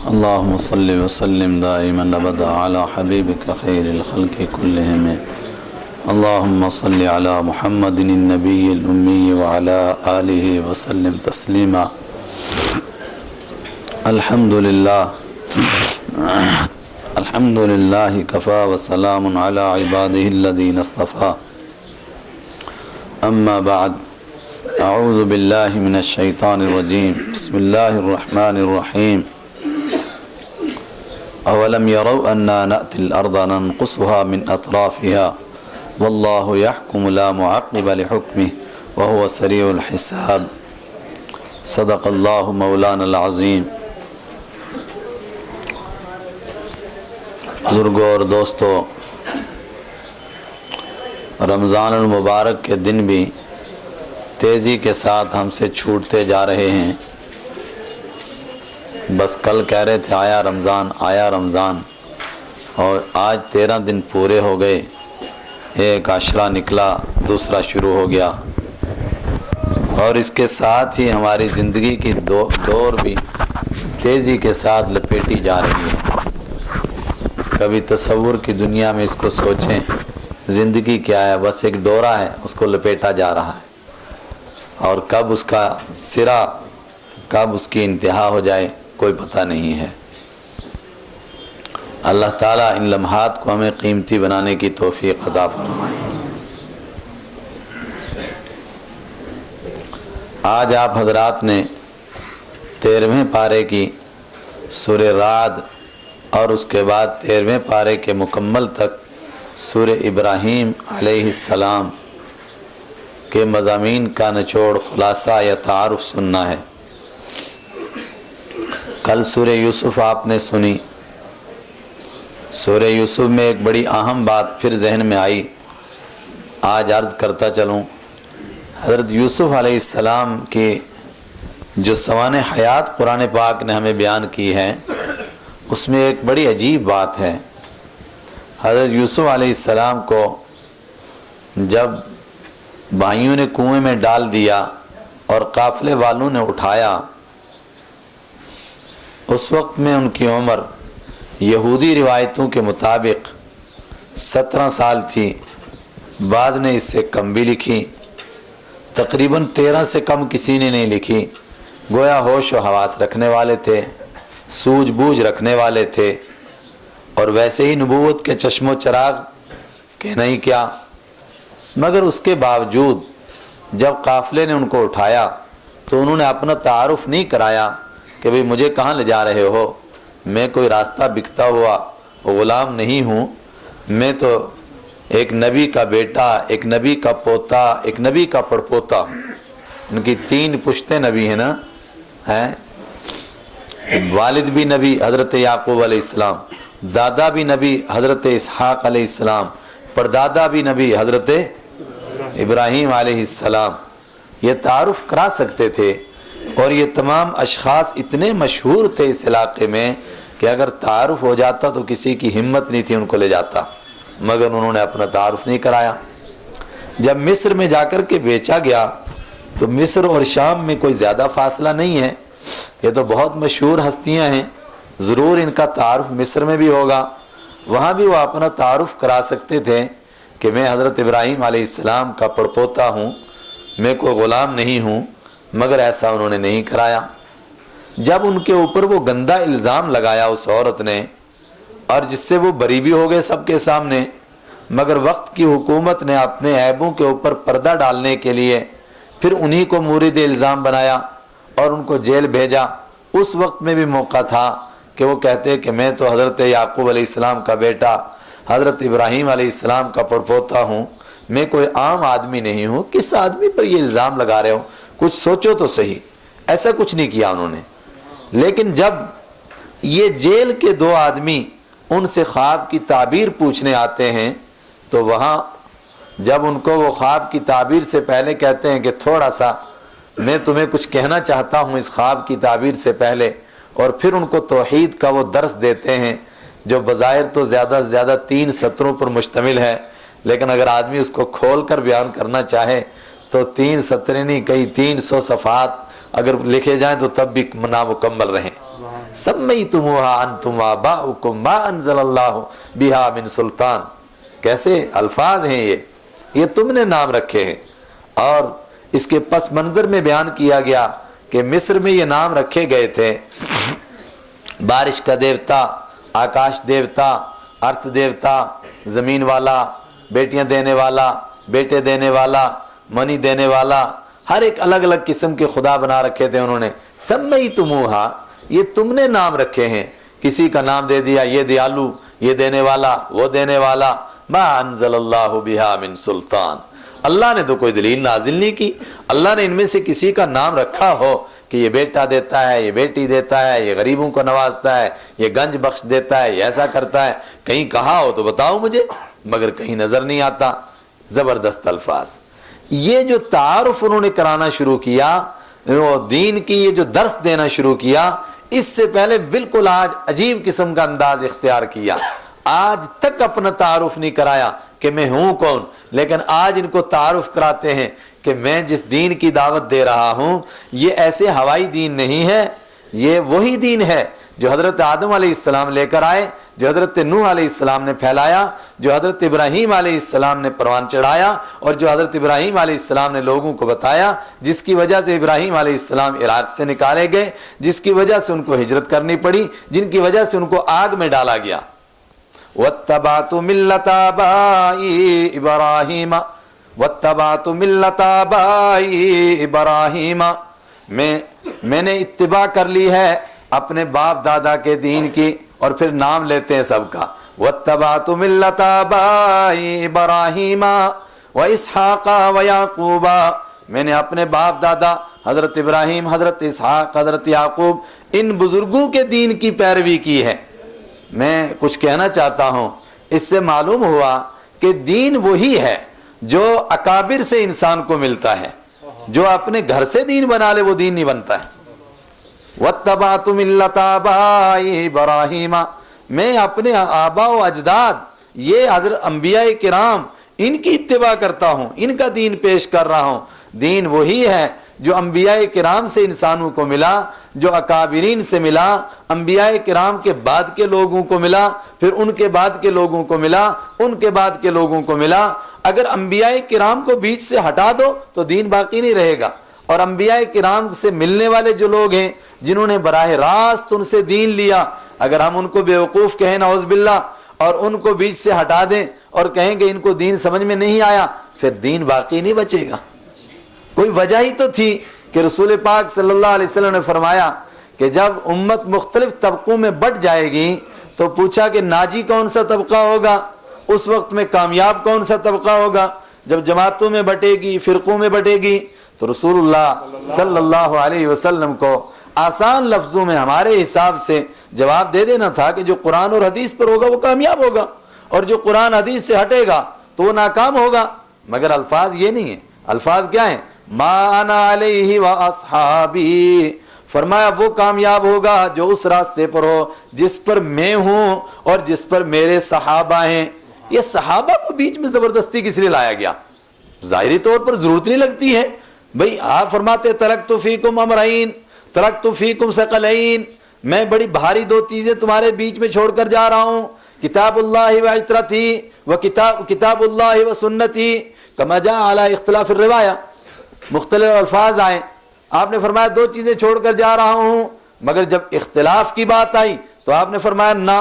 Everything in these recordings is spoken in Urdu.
اللهم صل وسلم دائما ابدا على حبيبك خير الخلق كلهم اللهم صل على محمد النبي الأمي وعلى آله وسلم تسليما الحمد لله كفى وسلام على عباده الذين اصطفى أما بعد أعوذ بالله من الشيطان الرجيم بسم الله الرحمن الرحيم أولم يروا أنا نأتي الأرض ننقصها من أطرافها والله يحكم لا معقب لحكمه وهو سريع الحساب صدق الله مولانا العظيم. بزرگوں اور دوستو، رمضان المبارک کے دن بھی تیزی کے ساتھ ہم سے چھوٹتے جا رہے ہیں. بس کل کہہ رہے تھے آیا رمضان اور آج 13 دن پورے ہو گئے. ایک عشرہ نکلا، دوسرا شروع ہو گیا اور اس کے ساتھ ہی ہماری زندگی کی دور بھی تیزی کے ساتھ لپیٹی جا رہی ہے. کبھی تصور کی دنیا میں اس کو سوچیں، زندگی کیا ہے؟ بس ایک ڈورا ہے، اس کو لپیٹا جا رہا ہے اور کب اس کا سرا، کب اس کی انتہا ہو جائے کوئی پتہ نہیں ہے. اللہ تعالیٰ ان لمحات کو ہمیں قیمتی بنانے کی توفیق عطا فرمائے. آج آپ حضرات نے 13ویں پارے کی سورہ رعد اور اس کے بعد 13ویں پارے کے مکمل تک سورہ ابراہیم علیہ السلام کے مضامین کا نچوڑ، خلاصہ یا تعارف سننا ہے. کل سورہ یوسف آپ نے سنی. سورہ یوسف میں ایک بڑی اہم بات پھر ذہن میں آئی، آج عرض کرتا چلوں. حضرت یوسف علیہ السلام کی جو سوانح حیات قرآن پاک نے ہمیں بیان کی ہے، اس میں ایک بڑی عجیب بات ہے. حضرت یوسف علیہ السلام کو جب بھائیوں نے کنویں میں ڈال دیا اور قافلے والوں نے اٹھایا، اس وقت میں ان کی عمر یہودی روایتوں کے مطابق 17 سال تھی. بعض نے اس سے کم بھی لکھی، تقریباً 13 سے کم کسی نے نہیں لکھی. گویا ہوش و حواس رکھنے والے تھے، سوجھ بوجھ رکھنے والے تھے اور ویسے ہی نبوت کے چشم و چراغ کہ نہیں کیا. مگر اس کے باوجود جب قافلے نے ان کو اٹھایا تو انہوں نے اپنا تعارف نہیں کرایا کہ بھئی مجھے کہاں لے جا رہے ہو، میں کوئی راستہ بکتا ہوا غلام نہیں ہوں، میں تو ایک نبی کا بیٹا، ایک نبی کا پوتا، ایک نبی کا پڑپوتا ہوں. ان کی 3 پشتیں نبی ہیں نا، ہیں والد بھی نبی حضرت یعقوب علیہ السلام، دادا بھی نبی حضرت اسحاق علیہ السلام، پردادا بھی نبی حضرت ابراہیم علیہ السلام. یہ تعارف کرا سکتے تھے اور یہ تمام اشخاص اتنے مشہور تھے اس علاقے میں کہ اگر تعارف ہو جاتا تو کسی کی ہمت نہیں تھی ان کو لے جاتا، مگر انہوں نے اپنا تعارف نہیں کرایا. جب مصر میں جا کر کے بیچا گیا تو مصر اور شام میں کوئی زیادہ فاصلہ نہیں ہے، یہ تو بہت مشہور ہستیاں ہیں، ضرور ان کا تعارف مصر میں بھی ہوگا. وہاں بھی وہ اپنا تعارف کرا سکتے تھے کہ میں حضرت ابراہیم علیہ السلام کا پڑپوتا ہوں، میں کوئی غلام نہیں ہوں، مگر ایسا انہوں نے نہیں کرایا. جب ان کے اوپر وہ گندا الزام لگایا اس عورت نے اور جس سے وہ بری بھی ہو گئے سب کے سامنے، مگر وقت کی حکومت نے اپنے عیبوں کے اوپر پردہ ڈالنے کے لیے پھر انہی کو مورد الزام بنایا اور ان کو جیل بھیجا. اس وقت میں بھی موقع تھا کہ وہ کہتے کہ میں تو حضرت یعقوب علیہ السلام کا بیٹا، حضرت ابراہیم علیہ السلام کا پڑپوتا ہوں، میں کوئی عام آدمی نہیں ہوں. کس آدمی پر یہ الزام لگا رہے ہو؟ کچھ سوچو تو صحیح. ایسا کچھ نہیں کیا انہوں نے. لیکن جب یہ جیل کے 2 آدمی ان سے خواب کی تعبیر پوچھنے آتے ہیں تو وہاں جب ان کو وہ خواب کی تعبیر سے پہلے کہتے ہیں کہ تھوڑا سا میں تمہیں کچھ کہنا چاہتا ہوں اس خواب کی تعبیر سے پہلے، اور پھر ان کو توحید کا وہ درس دیتے ہیں جو بظاہر تو زیادہ سے زیادہ 3 سطروں پر مشتمل ہے، لیکن اگر آدمی اس کو کھول کر بیان کرنا چاہے تو 3 سطریں نہیں، کئی 300 صفحات اگر لکھے جائیں تو تب بھی نامکمل رہیں. سمیتموہا انتم وآباؤکم ما انزل اللہ بہا من سلطان. کیسے الفاظ ہیں یہ تم نے نام رکھے ہیں. اور اس کے پس منظر میں بیان کیا گیا کہ مصر میں یہ نام رکھے گئے تھے: بارش کا دیوتا، آکاش دیوتا، ارتھ دیوتا، زمین والا، بیٹیاں دینے والا، بیٹے دینے والا، منی دینے والا، ہر ایک الگ الگ قسم کے خدا بنا رکھے تھے انہوں نے. سمیتموہا، یہ تم نے نام رکھے ہیں. کسی کا نام دے دیا، یہ دیالو، یہ دینے والا، وہ دینے والا. ما انزل اللہ بہا من سلطان، اللہ نے تو کوئی دلیل نازل نہیں کی. اللہ نے ان میں سے کسی کا نام رکھا ہو کہ یہ بیٹا دیتا ہے، یہ بیٹی دیتا ہے، یہ غریبوں کو نوازتا ہے، یہ گنج بخش دیتا ہے، یہ ایسا کرتا ہے، کہیں کہا ہو تو بتاؤ مجھے، مگر کہیں نظر نہیں آتا. زبردست الفاظ. یہ جو تعارف انہوں نے کرانا شروع کیا، وہ دین کی یہ جو درس دینا شروع کیا، اس سے پہلے بالکل آج عجیب قسم کا انداز اختیار کیا. آج تک اپنا تعارف نہیں کرایا کہ میں ہوں کون، لیکن آج ان کو تعارف کراتے ہیں کہ میں جس دین کی دعوت دے رہا ہوں یہ ایسے ہوائی دین نہیں ہے، یہ وہی دین ہے جو حضرت آدم علیہ السلام لے کر آئے، جو حضرت نوح علیہ السلام نے پھیلایا، جو حضرت ابراہیم علیہ السلام نے پروان چڑھایا، اور جو حضرت ابراہیم علیہ السلام نے لوگوں کو بتایا، جس کی وجہ سے ابراہیم علیہ السلام عراق سے نکالے گئے، جس کی وجہ سے ان کو ہجرت کرنی پڑی، جن کی وجہ سے ان کو آگ میں ڈالا گیا. وَاتَّبَعْتُ مِلَّةَ آبَائِي إِبْرَاهِيمَ وَاتَّبَعْتُ مِلَّةَ آبَائِي إِبْرَاهِيمَ، میں نے اتباع کر لی ہے اپنے باپ دادا کے دین کی. اور پھر نام لیتے ہیں سب کا. وَاتَّبَعْتُ مِلَّةَ آبَائِي إِبْرَاهِيمَ وَإِسْحَاقَ وَيَعْقُوبَ، میں نے اپنے باپ دادا حضرت ابراہیم، حضرت اسحاق، حضرت یعقوب، ان بزرگوں کے دین کی پیروی کی ہے. میں کچھ کہنا چاہتا ہوں، اس سے معلوم ہوا کہ دین وہی ہے جو اکابر سے انسان کو ملتا ہے. جو اپنے گھر سے دین بنا لے وہ دین نہیں بنتا ہے. وَاتَّبَعْتُ مِلَّةَ آبَائِي إِبْرَاهِيمَ، میں اپنے آبا و اجداد، یہ حضرت انبیاء کرام، ان کی اتباع کرتا ہوں، ان کا دین پیش کر رہا ہوں. دین وہی ہے جو انبیاء کرام سے انسانوں کو ملا، جو اکابرین سے ملا، انبیاء کرام کے بعد کے لوگوں کو ملا، پھر ان کے بعد کے لوگوں کو ملا، ان کے بعد کے لوگوں کو ملا. اگر انبیاء کرام کو بیچ سے ہٹا دو تو دین باقی نہیں رہے گا. اور انبیاء کرام سے ملنے والے جو لوگ ہیں جنہوں نے براہ راست ان سے دین لیا، اگر ہم ان کو بیوقوف کہیں نعوذ باللہ اور ان کو بیچ سے ہٹا دیں اور کہیں کہ ان کو دین سمجھ میں نہیں آیا، پھر دین باقی نہیں بچے گا. کوئی وجہ ہی تو تھی کہ رسول پاک صلی اللہ علیہ وسلم نے فرمایا کہ جب امت مختلف طبقوں میں بٹ جائے گی تو پوچھا کہ ناجی کون سا طبقہ ہوگا، اس وقت میں کامیاب کون سا طبقہ ہوگا. جب جماعتوں میں بٹے گی، فرقوں میں بٹے گی، تو رسول اللہ صلی اللہ علیہ وسلم کو آسان لفظوں میں ہمارے حساب سے جواب دے دینا تھا کہ جو قرآن اور حدیث پر ہوگا وہ کامیاب ہوگا، اور جو قرآن حدیث سے ہٹے گا تو وہ ناکام ہوگا. مگر الفاظ یہ نہیں ہیں. الفاظ کیا ہیں؟ ما انا علیہ واصحابی، فرمایا وہ کامیاب ہوگا جو اس راستے پر ہو جس پر میں ہوں اور جس پر میرے صحابہ ہیں. یہ صحابہ کو بیچ میں زبردستی کس لیے لایا گیا؟ ظاہری طور پر ضرورت نہیں لگتی ہے. بھئی آپ فرماتے ترکت فیکم امرین، ترکت فیکم ثقلین، میں بڑی بھاری دو چیزیں تمہارے بیچ میں چھوڑ کر جا رہا ہوں، کتاب اللہ و عطرتی و کتاب اللہ و سنتی کما جاء علی اختلاف الروایہ. مختلف الفاظ آئے، آپ نے فرمایا دو چیزیں چھوڑ کر جا رہا ہوں، مگر جب اختلاف کی بات آئی تو آپ نے فرمایا نہ،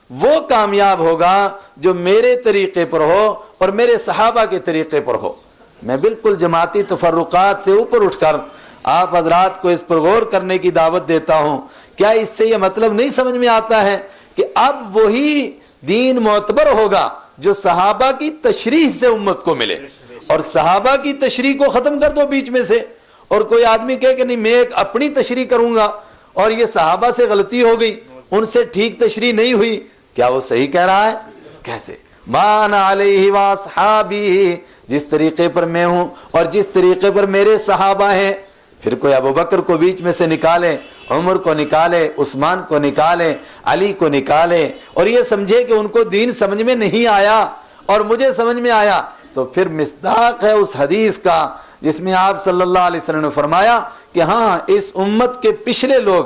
وہ کامیاب ہوگا جو میرے طریقے پر ہو اور میرے صحابہ کے طریقے پر ہو. میں بالکل جماعتی تفرقات سے اوپر اٹھ کر آپ حضرات کو اس پر غور کرنے کی دعوت دیتا ہوں. کیا اس سے یہ مطلب نہیں سمجھ میں آتا ہے کہ اب وہی دین معتبر ہوگا جو صحابہ کی تشریح سے امت کو ملے، اور صحابہ کی تشریح کو ختم کر دو بیچ میں سے، اور کوئی آدمی کہے کہ نہیں میں ایک اپنی تشریح کروں گا اور یہ صحابہ سے غلطی ہو گئی، ان سے ٹھیک تشریح نہیں ہوئی، کیا وہ صحیح کہہ رہا ہے؟ کیسے؟ ما انا علیہ واصحابی، جس طریقے پر میں ہوں اور جس طریقے پر میرے صحابہ ہیں. پھر کوئی ابو بکر کو بیچ میں سے نکالے، عمر کو نکالے، عثمان کو نکالے، علی کو نکالے، اور یہ سمجھے کہ ان کو دین سمجھ میں نہیں آیا اور مجھے سمجھ میں آیا، تو پھر مصداق ہے اس حدیث کا جس میں آپ صلی اللہ علیہ وسلم نے فرمایا کہ ہاں اس امت کے پچھلے لوگ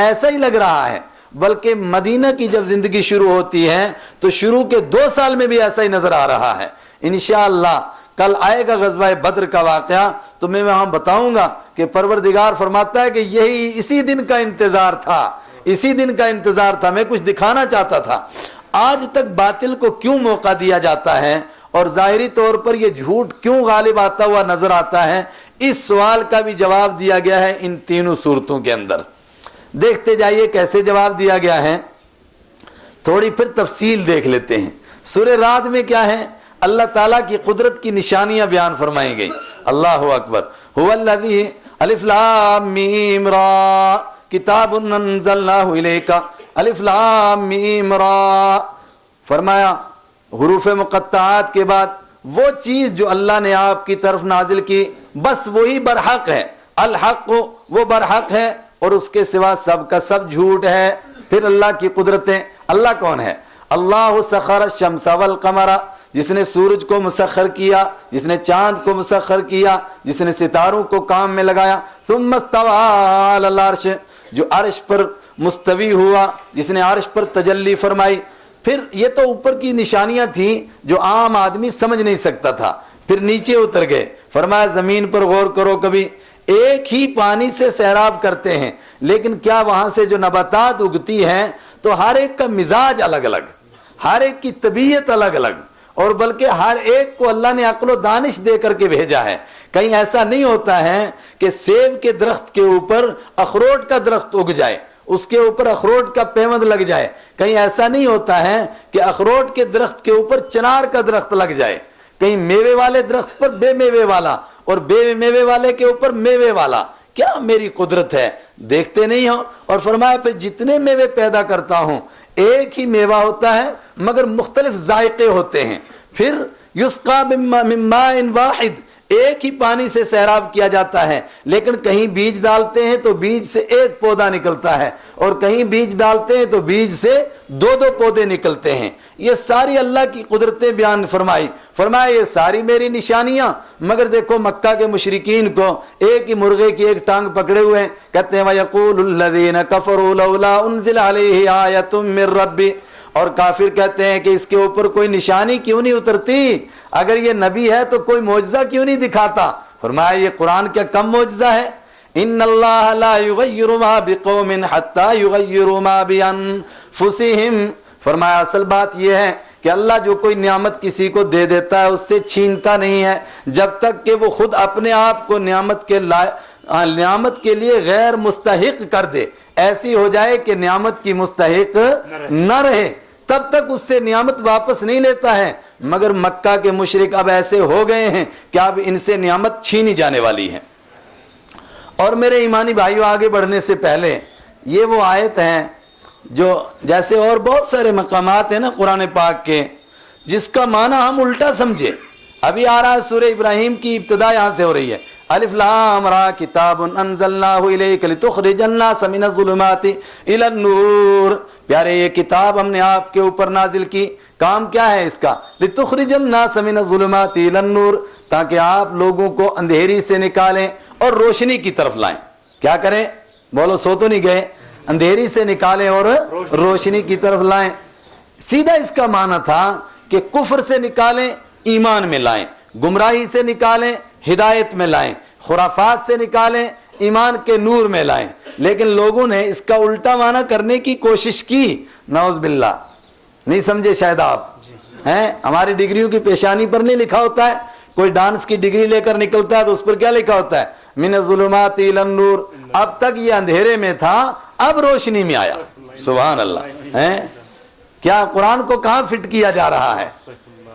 ایسا ہی لگ رہا ہے، بلکہ مدینہ کی جب زندگی شروع ہوتی ہے تو شروع کے 2 سال میں بھی ایسا ہی نظر آ رہا ہے۔ انشاءاللہ کل آئے گا غزوہ بدر کا واقعہ تو میں وہاں بتاؤں گا کہ پروردگار فرماتا ہے کہ یہی اسی دن کا انتظار تھا، اسی دن کا انتظار تھا، میں کچھ دکھانا چاہتا تھا۔ آج تک باطل کو کیوں موقع دیا جاتا ہے اور ظاہری طور پر یہ جھوٹ کیوں غالب آتا ہوا نظر آتا ہے، اس سوال کا بھی جواب دیا گیا ہے ان تینوں صورتوں کے اندر۔ دیکھتے جائیے کیسے جواب دیا گیا ہے، تھوڑی پھر تفصیل دیکھ لیتے ہیں۔ سورہ رعد میں کیا ہے؟ اللہ تعالیٰ کی قدرت کی نشانیاں بیان فرمائی گئی۔ اللہ اکبر، هو الذی الف لام میم را کتاب انزلناہ الیک الف لام میم را، فرمایا حروف مقطعات کے بعد وہ چیز جو اللہ نے آپ کی طرف نازل کی بس وہی برحق ہے، الحق وہ برحق ہے اور اس کے سوا سب کا سب جھوٹ ہے۔ پھر اللہ کی قدرتیں، اللہ کون ہے؟ اللہ سخر الشمس والقمر، جس نے سورج کو مسخر کیا، جس نے چاند کو مسخر کیا، جس نے ستاروں کو کام میں لگایا۔ ثم استوى علی العرش، جو عرش پر مستوی ہوا، جس نے عرش پر تجلی فرمائی۔ پھر یہ تو اوپر کی نشانیاں تھیں جو عام آدمی سمجھ نہیں سکتا تھا، پھر نیچے اتر گئے، فرمایا زمین پر غور کرو، کبھی ایک ہی پانی سے سیراب کرتے ہیں لیکن کیا وہاں سے جو نباتات اگتی ہیں تو ہر ایک کا مزاج الگ الگ، ہر ایک کی طبیعت الگ الگ، اور بلکہ ہر ایک کو اللہ نے عقل و دانش دے کر کے بھیجا ہے۔ کہیں ایسا نہیں ہوتا ہے کہ سیب کے درخت کے اوپر اخروٹ کا درخت اگ جائے، اس کے اوپر اخروٹ کا پیوند لگ جائے، کہیں ایسا نہیں ہوتا ہے کہ اخروٹ کے درخت کے اوپر چنار کا درخت لگ جائے، کہیں میوے والے درخت پر بے میوے والا اور بے میوے والے کے اوپر میوے والا۔ کیا میری قدرت ہے، دیکھتے نہیں ہو؟ اور فرمایا پھر جتنے میوے پیدا کرتا ہوں ایک ہی میوہ ہوتا ہے مگر مختلف ذائقے ہوتے ہیں۔ پھر یسقا من ماء واحد، ایک ہی پانی سے سیراب کیا جاتا ہے، لیکن کہیں بیج ڈالتے ہیں تو بیج سے ایک پودا نکلتا ہے اور کہیں بیج ڈالتے ہیں تو بیج سے 2 پودے نکلتے ہیں۔ یہ ساری اللہ کی قدرتیں بیان فرمائی، فرمایا یہ ساری میری نشانیاں، مگر دیکھو مکہ کے مشرکین کو ایک ہی مرغے کی ایک ٹانگ پکڑے ہوئے ہیں، کہتے ہیں وَيَقُولُ الَّذِينَ كَفَرُوا لَوْلَا أُنزِلَ عَلَيْهِ آيَةٌ مِّن رَّبِّهِ، اور کافر کہتے ہیں کہ اس کے اوپر کوئی نشانی کیوں نہیں اترتی، اگر یہ نبی ہے تو کوئی معجزہ کیوں نہیں دکھاتا؟ فرمایا یہ قرآن کیا کم معجزہ ہے؟ ان اللہ لا یغیر ما بقوم حتی یغیروا ما بانفسہم، فرمایا اصل بات یہ ہے کہ اللہ جو کوئی نعمت کسی کو دے دیتا ہے اس سے چھینتا نہیں ہے جب تک کہ وہ خود اپنے آپ کو نعمت کے لیے غیر مستحق کر دے، ایسی ہو جائے کہ نعمت کی مستحق نہ رہے، تب تک اس سے نعمت واپس نہیں لیتا ہے۔ مگر مکہ کے مشرک اب ایسے ہو گئے ہیں کہ اب ان سے نعمت چھینی جانے والی ہے۔ اور میرے ایمانی بھائیوں، آگے بڑھنے سے پہلے یہ وہ آیت ہیں جو جیسے اور بہت سارے مقامات ہیں نا قرآن پاک کے جس کا معنی ہم الٹا سمجھے۔ ابھی آ رہا ہے سورہ ابراہیم کی ابتدا یہاں سے ہو رہی ہے، الف لام را کتاب انزلناہ الیک لتخرج الناس من الظلمات الی النور، پیارے یہ کتاب ہم نے آپ کے اوپر نازل کی، کام کیا ہے اس کا؟ لتخرج الناس من الظلمات الی النور، تاکہ آپ لوگوں کو اندھیری سے نکالیں اور روشنی کی طرف لائیں۔ کیا کریں؟ بولو، سو تو نہیں گئے؟ اندھیری سے نکالیں اور روشنی کی طرف لائیں۔ سیدھا اس کا معنی تھا کہ کفر سے نکالیں ایمان میں لائیں، گمراہی سے نکالیں ہدایت میں لائیں، خرافات سے نکالیں ایمان کے نور میں لائیں، لیکن لوگوں نے اس کا الٹا معنی کرنے کی کوشش کی، نعوذ باللہ۔ نہیں سمجھے شاید آپ ہیں؟ ہماری ڈگریوں کی پیشانی پر نہیں لکھا ہوتا ہے، کوئی ڈانس کی ڈگری لے کر نکلتا ہے تو اس پر کیا لکھا ہوتا ہے؟ من الظلمات الی النور۔ اب تک یہ اندھیرے میں تھا، اب روشنی میں آیا، سبحان اللہ ہیں؟ کیا قرآن کو کہاں فٹ کیا جا رہا ہے؟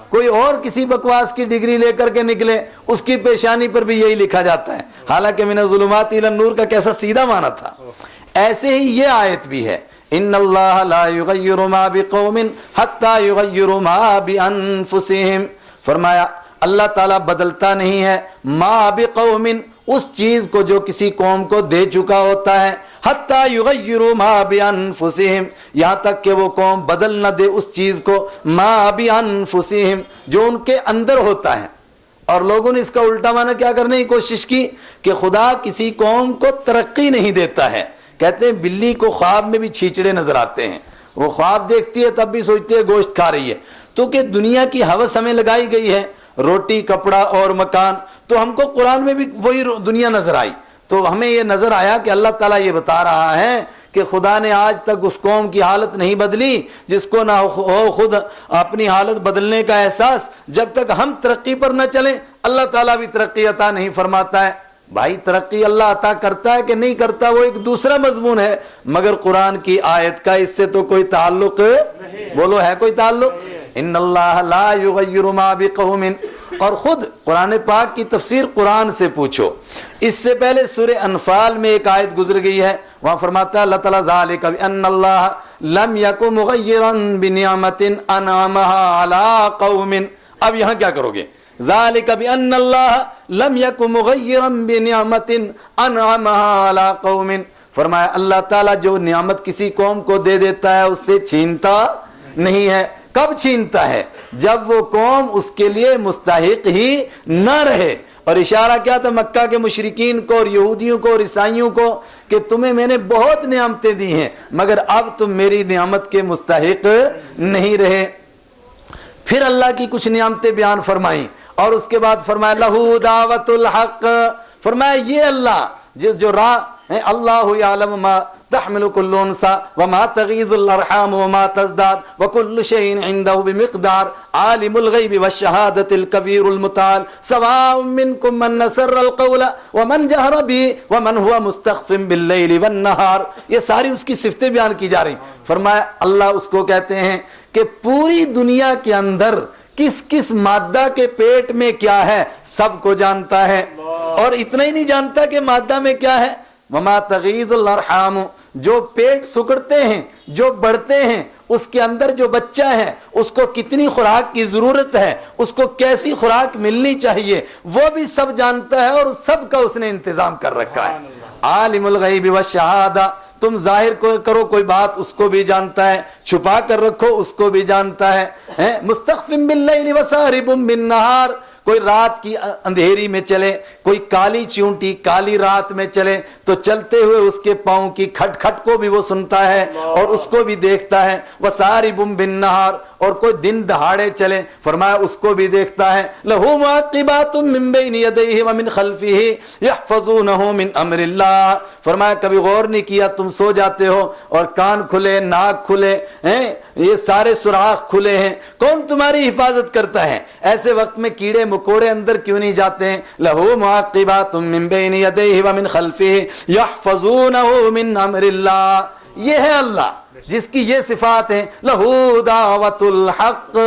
کوئی اور کسی بکواس کی ڈگری لے کر کے نکلے اس کی پیشانی پر بھی یہی لکھا جاتا ہے، حالانکہ من الظلمات الی النور کا کیسا سیدھا معنی تھا۔ ایسے ہی یہ آیت بھی ہے، ان اللہ لا یغیر ما بقوم حتی یغیروا ما بانفسہم، فرمایا اللہ تعالیٰ بدلتا نہیں ہے ما بقوم، اس چیز کو جو کسی قوم کو دے چکا ہوتا ہے، حتی یغیروا ما بانفسہم، یہاں تک کہ وہ قوم بدل نہ دے اس چیز کو، ما بانفسہم، جو ان کے اندر ہوتا ہے۔ اور لوگوں نے اس کا الٹا معنی کیا کرنے کی کوشش کی کہ خدا کسی قوم کو ترقی نہیں دیتا ہے، کہتے ہیں بلی کو خواب میں بھی چھیچڑے نظر آتے ہیں، وہ خواب دیکھتی ہے تب بھی سوچتی ہے گوشت کھا رہی ہے، تو کہ دنیا کی ہوس ہمیں لگائی گئی ہے، روٹی کپڑا اور مکان، تو ہم کو قرآن میں بھی وہی دنیا نظر آئی، تو ہمیں یہ نظر آیا کہ اللہ تعالیٰ یہ بتا رہا ہے کہ خدا نے آج تک اس قوم کی حالت نہیں بدلی جس کو نہ ہو خود اپنی حالت بدلنے کا احساس۔ جب تک ہم ترقی پر نہ چلیں اللہ تعالیٰ بھی ترقی عطا نہیں فرماتا ہے۔ بھائی ترقی اللہ عطا کرتا ہے کہ نہیں کرتا وہ ایک دوسرا مضمون ہے، مگر قرآن کی آیت کا اس سے تو کوئی تعلق، بولو ہے کوئی تعلق؟ ان اللہ لا یغیر ما بقوم، اور خود قرآن پاک کی تفسیر قرآن سے پوچھو۔ اس سے پہلے سورہ انفال میں ایک آیت گزر گئی ہے، وہاں فرماتا ہے اللہ تعالیٰ ذالک بان اللہ لم یک مغیرا بنعمت انعمها علی قوم، اب یہاں کیا کرو گے؟ ذالک بان اللہ لم یک مغیرا بنعمت انعمها علی قوم، فرمایا اللہ تعالیٰ جو نعمت کسی قوم کو دے دیتا ہے اس سے چھینتا نہیں ہے۔ کب چھینتا ہے؟ جب وہ قوم اس کے لیے مستحق ہی نہ رہے۔ اور اشارہ کیا تھا مکہ کے مشرکین کو اور یہودیوں کو اور عیسائیوں کو کہ تمہیں میں نے بہت نعمتیں دی ہیں مگر اب تم میری نعمت کے مستحق نہیں رہے۔ پھر اللہ کی کچھ نعمتیں بیان فرمائیں اور اس کے بعد فرمایا لہو دعوت الحق، فرمایا یہ اللہ جس جو راہ ہے، اللہ یعلم ما تحمل كل انثى وما تغيض الارحام وما تزداد وكل شيء عنده بمقدار، عالم الغيب والشهادة الكبير المتعال، سواء منكم من نسر القول ومن جهر به ومن هو مستخف بالليل والنهار۔ یہ ساری اس کی صفتیں بیان کی جا رہی۔ فرمایا اللہ اس کو کہتے ہیں کہ پوری دنیا کے اندر کس کس مادہ کے پیٹ میں کیا ہے سب کو جانتا ہے، اور اتنا ہی نہیں جانتا کہ مادہ میں کیا ہے، وما تغیض الارحام، جو پیٹ سکڑتے ہیں جو بڑھتے ہیں اس کے اندر جو بچہ ہے اس کو کتنی خوراک کی ضرورت ہے، اس کو کیسی خوراک ملنی چاہیے وہ بھی سب جانتا ہے، اور سب کا اس نے انتظام کر رکھا ہے۔ عالم الغیب والشہادہ، تم ظاہر کرو کوئی بات اس کو بھی جانتا ہے، چھپا کر رکھو اس کو بھی جانتا ہے۔ مستخفٍ باللیل وسارب بالنہار، کوئی رات کی اندھیری میں چلے، کوئی کالی چیونٹی کالی رات میں چلے تو چلتے ہوئے اس کے پاؤں کی کھٹ کھٹ کو بھی وہ سنتا ہے اور اس کو بھی دیکھتا ہے۔ وَسَارِبٌ بِالنَّهَارِ، اور کوئی دن دہاڑے چلے فرمایا اس کو بھی دیکھتا ہے۔ لَهُ مُعَقِّبَاتٌ مِّن بَيْنِ يَدَيْهِ وَمِنْ خَلْفِهِ يَحْفَظُونَهُ مِنْ أَمْرِ اللَّهِ، فرمایا کبھی غور نہیں کیا تم سو جاتے ہو اور کان کھلے ناک کھلے ہیں، یہ سارے سوراخ کھلے ہیں، کون تمہاری حفاظت کرتا ہے؟ ایسے وقت میں کیڑے مکوڑے اندر کیوں نہیں جاتے ہیں؟ لَهُ مُعَقِّبَاتٌ مِّن بَيْنِ يَدَيْهِ وَمِنْ خَلْفِهِ يَحْفَظُونَهُ مِنْ أَمْرِ اللَّهِ، یہ ہے اللہ جس کی یہ صفات ہیں۔ لَهُ دعوت الحق،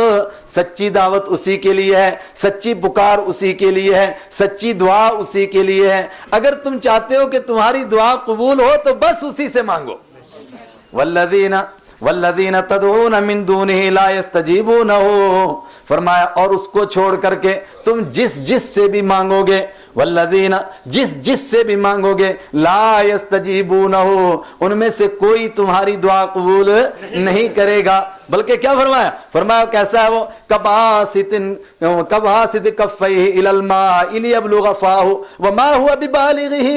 سچی دعوت اسی کے لیے ہے، سچی پکار اسی کے لیے ہے، سچی دعا اسی کے لیے ہے۔ اگر تم چاہتے ہو کہ تمہاری دعا قبول ہو تو بس اسی سے مانگو۔ والذین تدعون من دونہ لا یستجیبون، فرمایا اور اس کو چھوڑ کر کے تم جس سے بھی مانگو گے، والذین جس سے بھی مانگو گے، لا یستجیبون، ان میں سے کوئی تمہاری دعا قبول نہیں کرے گا۔ بلکہ کیا فرمایا؟ فرمایا کیسا ہے وہ؟ کباسط کفیہ الی الماء لیبلغ فاہ وما هو ببالغہ،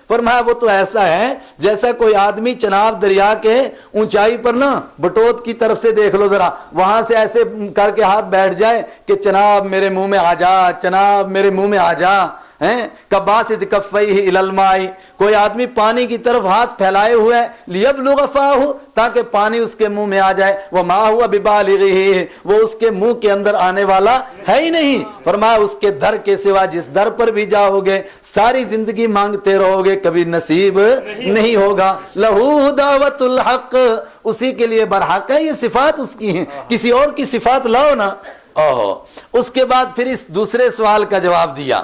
فرمایا وہ تو ایسا ہے جیسا کوئی آدمی چناب دریا کے اونچائی پر نا بٹوت کی طرف سے دیکھ لو ذرا، وہاں سے ایسے کر کے ہاتھ بیٹھ جائے کہ چناب میرے منہ میں آ جا، چناب میرے منہ میں آ جا۔ کباسط کفیہ الی الماء، کوئی آدمی پانی کی طرف ہاتھ پھیلائے ہوئے لیبلغ فاہ، تاکہ پانی اس کے منہ میں آ جائے، وما هو ببالغہ، وہ اس کے منہ کے اندر آنے والا ہے ہی نہیں۔ فرمایا اس کے در کے سوا جس در پر بھی جاؤ گے ساری زندگی مانگتے رہو گے کبھی نصیب نہیں ہوگا۔ لہو دعوت الحق، اسی کے لیے برحق ہے، یہ صفات اس کی ہیں، کسی اور کی صفات لاؤ نا۔ اس کے بعد پھر اس دوسرے سوال کا جواب دیا۔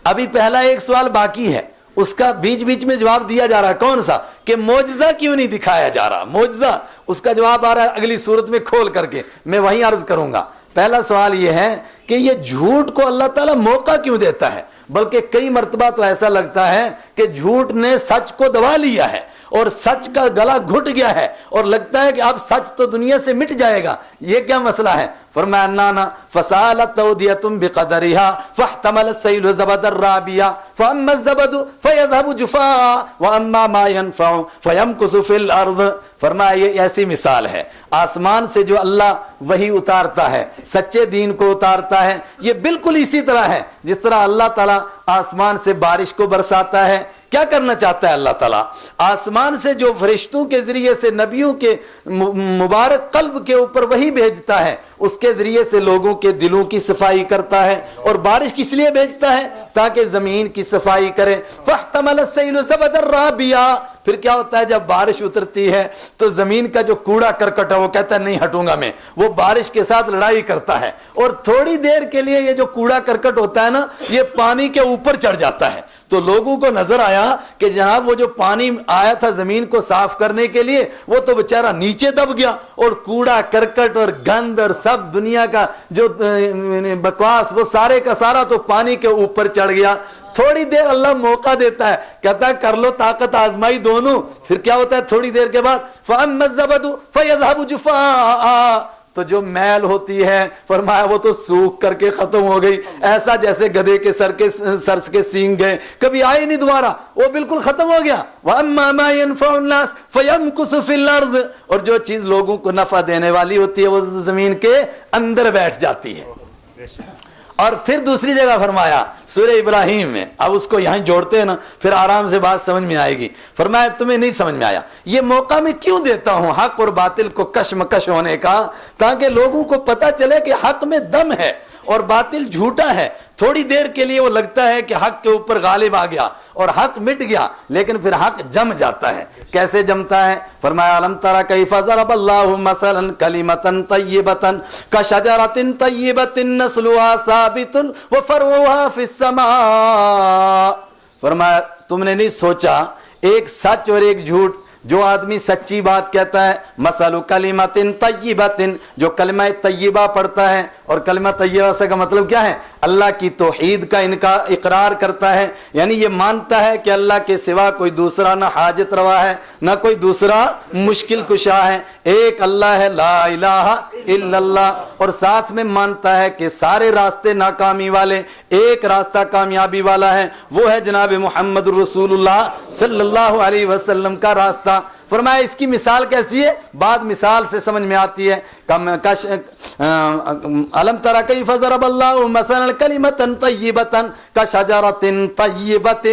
ابھی پہلا ایک سوال باقی ہے، اس کا بیچ میں جواب دیا جا رہا ہے، کون سا؟ کہ معجزہ کیوں نہیں دکھایا جا رہا؟ معجزہ، اس کا جواب آ رہا ہے اگلی صورت میں کھول کر کے، میں وہیں عرض کروں گا۔ پہلا سوال یہ ہے کہ یہ جھوٹ کو اللہ تعالیٰ موقع کیوں دیتا ہے؟ بلکہ کئی مرتبہ تو ایسا لگتا ہے کہ جھوٹ نے سچ کو دبا لیا ہے اور سچ کا گلا گھٹ گیا ہے اور لگتا ہے کہ اب سچ تو دنیا سے مٹ جائے گا، یہ کیا مسئلہ ہے؟ فرمایا نانا فسالت اودیتم بقدرها فاحتمل السیل زبد الرابیہ فاما الزبد فیذهب جفاء واما ما ينفع فیمکث فی الارض۔ فرمایا یہ ایسی مثال ہے، آسمان سے جو اللہ وحی اتارتا ہے، سچے دین کو اتارتا ہے، یہ بالکل اسی طرح ہے جس طرح اللہ تعالیٰ آسمان سے بارش کو برساتا ہے۔ کیا کرنا چاہتا ہے اللہ تعالیٰ؟ آسمان سے جو فرشتوں کے ذریعے سے نبیوں کے مبارک قلب کے اوپر وحی بھیجتا ہے، اس کے ذریعے سے لوگوں کے دلوں کی صفائی کرتا ہے، اور بارش کس لیے بھیجتا ہے؟ تاکہ زمین کی صفائی کرے۔ فاحتمل السیل زبد الرابیہ، پھر کیا ہوتا ہے جب بارش اترتی ہے تو زمین کا جو کوڑا کرکٹ ہے وہ کہتا ہے نہیں ہٹوں گا میں، وہ بارش کے ساتھ لڑائی کرتا ہے، اور تھوڑی دیر کے لیے یہ جو کوڑا کرکٹ ہوتا ہے نا، یہ پانی کے اوپر چڑھ جاتا ہے۔ تو لوگوں کو نظر آیا کہ جناب وہ جو پانی آیا تھا زمین کو صاف کرنے کے لیے وہ تو بیچارہ نیچے دب گیا، اور کوڑا کرکٹ اور گند اور سب دنیا کا جو بکواس وہ سارے کا سارا تو پانی کے اوپر چڑھ گیا۔ تھوڑی دیر اللہ موقع دیتا ہے، کہتا ہے کر لو طاقت آزمائی دونوں۔ پھر کیا ہوتا ہے تھوڑی دیر کے بعد فَأَمَّا الزَّبَدُ فَيَذْهَبُ جُفَاءً، تو جو میل ہوتی ہے فرمایا وہ تو سوکھ کر کے ختم ہو گئی، ایسا جیسے گدھے کے سر کے سینگ گئے، کبھی آئی نہیں دوبارہ، وہ بالکل ختم ہو گیا۔ وَأَمَّا مَا يَنْفَعُ النَّاسَ فَيَمْكُثُ فِي الْأَرْضِ، اور جو چیز لوگوں کو نفع دینے والی ہوتی ہے وہ زمین کے اندر بیٹھ جاتی ہے۔ اور پھر دوسری جگہ فرمایا سورہ ابراہیم میں، اب اس کو یہاں جوڑتے ہیں نا پھر آرام سے بات سمجھ میں آئے گی۔ فرمایا تمہیں نہیں سمجھ میں آیا، یہ موقع میں کیوں دیتا ہوں حق اور باطل کو کشمکش ہونے کا، تاکہ لوگوں کو پتہ چلے کہ حق میں دم ہے اور باطل جھوٹا ہے۔ تھوڑی دیر کے لیے وہ لگتا ہے کہ حق کے اوپر غالب آ گیا اور حق مٹ گیا، لیکن پھر حق جم جاتا ہے۔ کیسے جمتا ہے؟ فرمایا الم تر کیف ضرب اللہ مثلا کلمۃ طیبۃ کشجرۃ طیبۃ نسلها ثابت وفرعها فی السماء۔ فرمایا تم نے نہیں سوچا ایک سچ اور ایک جھوٹ، جو آدمی سچی بات کہتا ہے مثل کلمۃ طیبۃ، جو کلمہ طیبہ پڑھتا ہے، اور کلمہ طیبہ سے کا مطلب کیا ہے؟ اللہ کی توحید کا اقرار کرتا ہے، یعنی یہ مانتا ہے کہ اللہ کے سوا کوئی دوسرا نہ حاجت روا ہے نہ کوئی دوسرا مشکل کشا ہے، ایک اللہ ہے لا الہ الا اللہ، اور ساتھ میں مانتا ہے کہ سارے راستے ناکامی والے ایک راستہ کامیابی والا ہے، وہ ہے جناب محمد رسول اللہ صلی اللہ علیہ وسلم کا راستہ۔ فرمایا اس کی مثال کیسی ہے؟ بعد مثال سے سمجھ میں آتی ہے۔ الم تر کیف ضرب اللہ مثلا کلمۃ طیبۃ کشجرۃ طیبۃ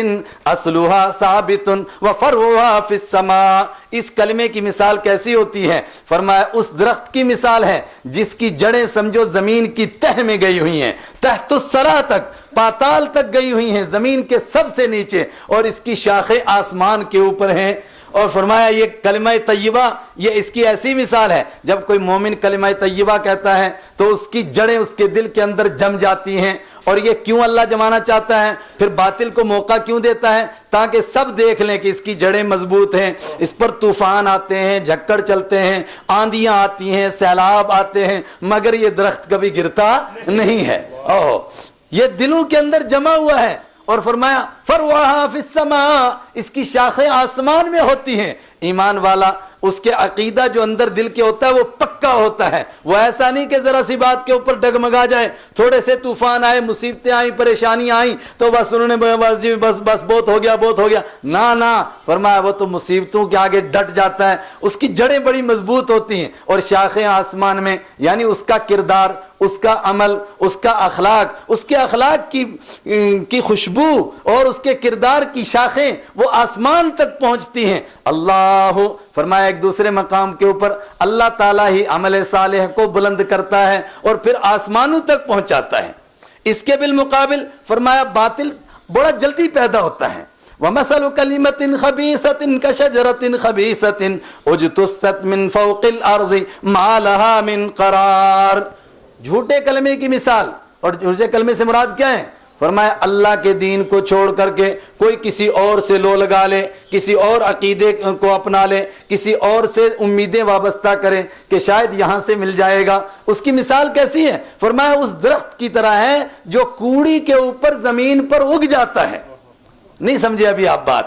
اصلها ثابت وفرعها فی السماء۔ اس کلمے کی مثال کیسی ہوتی ہے؟ فرمایا اس درخت کی مثال ہے جس کی جڑیں سمجھو زمین کی تہ میں گئی ہوئی ہیں، تحت الثری تک، پاتال تک گئی ہوئی ہیں، زمین کے سب سے نیچے، اور اس کی شاخیں آسمان کے اوپر ہیں۔ اور فرمایا یہ کلمہ طیبہ یہ اس کی ایسی مثال ہے، جب کوئی مومن کلمہ طیبہ کہتا ہے تو اس کی جڑیں اس کے دل کے اندر جم جاتی ہیں۔ اور یہ کیوں اللہ جمانا چاہتا ہے؟ پھر باطل کو موقع کیوں دیتا ہے؟ تاکہ سب دیکھ لیں کہ اس کی جڑیں مضبوط ہیں، اس پر طوفان آتے ہیں، جھکڑ چلتے ہیں، آندیاں آتی ہیں، سیلاب آتے ہیں، مگر یہ درخت کبھی گرتا نہیں ہے۔ یہ دلوں کے اندر جمع ہوا ہے۔ اور فرمایا فرعها فی السماء، اس کی شاخیں آسمان میں ہوتی ہیں۔ ایمان والا اس کے عقیدہ جو اندر دل کے ہوتا ہے وہ پکا ہوتا ہے، وہ ایسا نہیں کہ ذرا سی بات کے اوپر ڈگمگا جائے، تھوڑے سے طوفان آئے، مصیبتیں آئیں، پریشانیاں آئیں تو بس انہوں نے بس بہت ہو گیا نہ فرمایا وہ تو مصیبتوں کے آگے ڈٹ جاتا ہے، اس کی جڑیں بڑی مضبوط ہوتی ہیں اور شاخیں آسمان میں، یعنی اس کا کردار، اس کا عمل، اس کا اخلاق، اس کے اخلاق کی خوشبو اور اس کے کردار کی شاخیں وہ آسمان تک پہنچتی ہیں۔ اللہ فرمایا ایک دوسرے مقام کے اوپر اللہ تعالیٰ ہی عمل صالح کو بلند کرتا ہے اور پھر آسمانوں تک پہنچاتا ہے۔ اس کے بالمقابل فرمایا باطل بڑا جلدی پیدا ہوتا ہے۔ وَمَثَلُ كَلِمَةٍ خَبِيثَةٍ كَشَجَرَةٍ خَبِيثَةٍ اُجْتُثَّتْ مِنْ فَوْقِ الْأَرْضِ مَا لَهَا مِنْ قَرَارٍ۔ جھوٹے کلمے کی مثال، اور جھوٹے کلمے سے مراد کیا ہے؟ فرمایا اللہ کے دین کو چھوڑ کر کے کوئی کسی اور سے لو لگا لے، کسی اور عقیدے کو اپنا لے، کسی اور سے امیدیں وابستہ کرے کہ شاید یہاں سے مل جائے گا۔ اس کی مثال کیسی ہے؟ فرمایا اس درخت کی طرح ہے جو کوڑی کے اوپر زمین پر اگ جاتا ہے۔ نہیں سمجھے ابھی آپ بات؟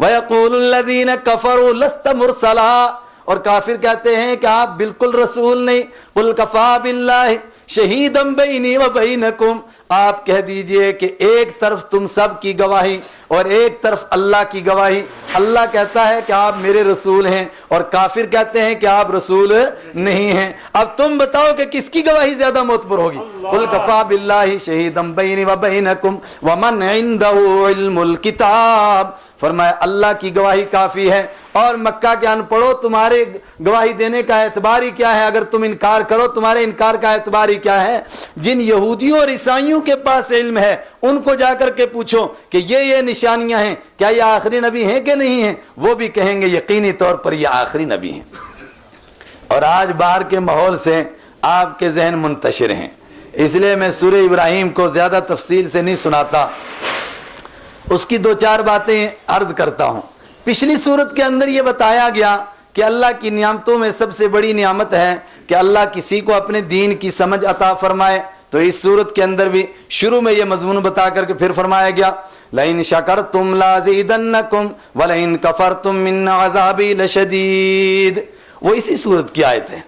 وَيَقُولُ الَّذِينَ كَفَرُوا لَسْتَ مُرْسَلًا، اور کافر کہتے ہیں کہ آپ بالکل رسول نہیں. قُلْ كَفَى بِاللَّهِ شَهِيدًا بَيْنِي وَبَيْنَكُمْ، آپ کہہ دیجئے کہ ایک طرف تم سب کی گواہی اور ایک طرف اللہ کی گواہی. اللہ کہتا ہے کہ آپ میرے رسول ہیں اور کافر کہتے ہیں کہ آپ رسول نہیں ہیں. اب تم بتاؤ کہ کس کی گواہی زیادہ معتبر ہوگی. قُلْ كَفَى بِاللَّهِ شَهِيدًا بَيْنِي وَبَيْنَكُمْ وَمَنْ عِنْدَهُ عِلْمُ الْكِتَابِ، فرمایا اللہ کی گواہی کافی ہے. اور مکہ کے ان پڑھو تمہارے گواہی دینے کا اعتبار ہی کیا ہے؟ اگر تم انکار کرو تمہارے انکار کا اعتبار ہی کیا ہے؟ جن یہودیوں اور عیسائیوں کے پاس علم ہے ان کو جا کر کے پوچھو کہ یہ نشانیاں ہیں، کیا یہ آخری نبی ہیں کہ نہیں ہیں؟ وہ بھی کہیں گے یقینی طور پر یہ آخری نبی ہیں. اور آج باہر کے ماحول سے آپ کے ذہن منتشر ہیں، اس لیے میں سورہ ابراہیم کو زیادہ تفصیل سے نہیں سناتا، اس کی دو چار باتیں عرض کرتا ہوں. پچھلی صورت کے اندر یہ بتایا گیا کہ اللہ کی نعمتوں میں سب سے بڑی نعمت ہے کہ اللہ کسی کو اپنے دین کی سمجھ عطا فرمائے. تو اس صورت کے اندر بھی شروع میں یہ مضمون بتا کر کے پھر فرمایا گیا لَإِن شَكَرْتُمْ لَأَزِيدَنَّكُمْ وَلَإِن كَفَرْتُمْ مِنْ عَذَابِي لَشَدِيدٌ. وہ اسی صورت کی آیت ہے.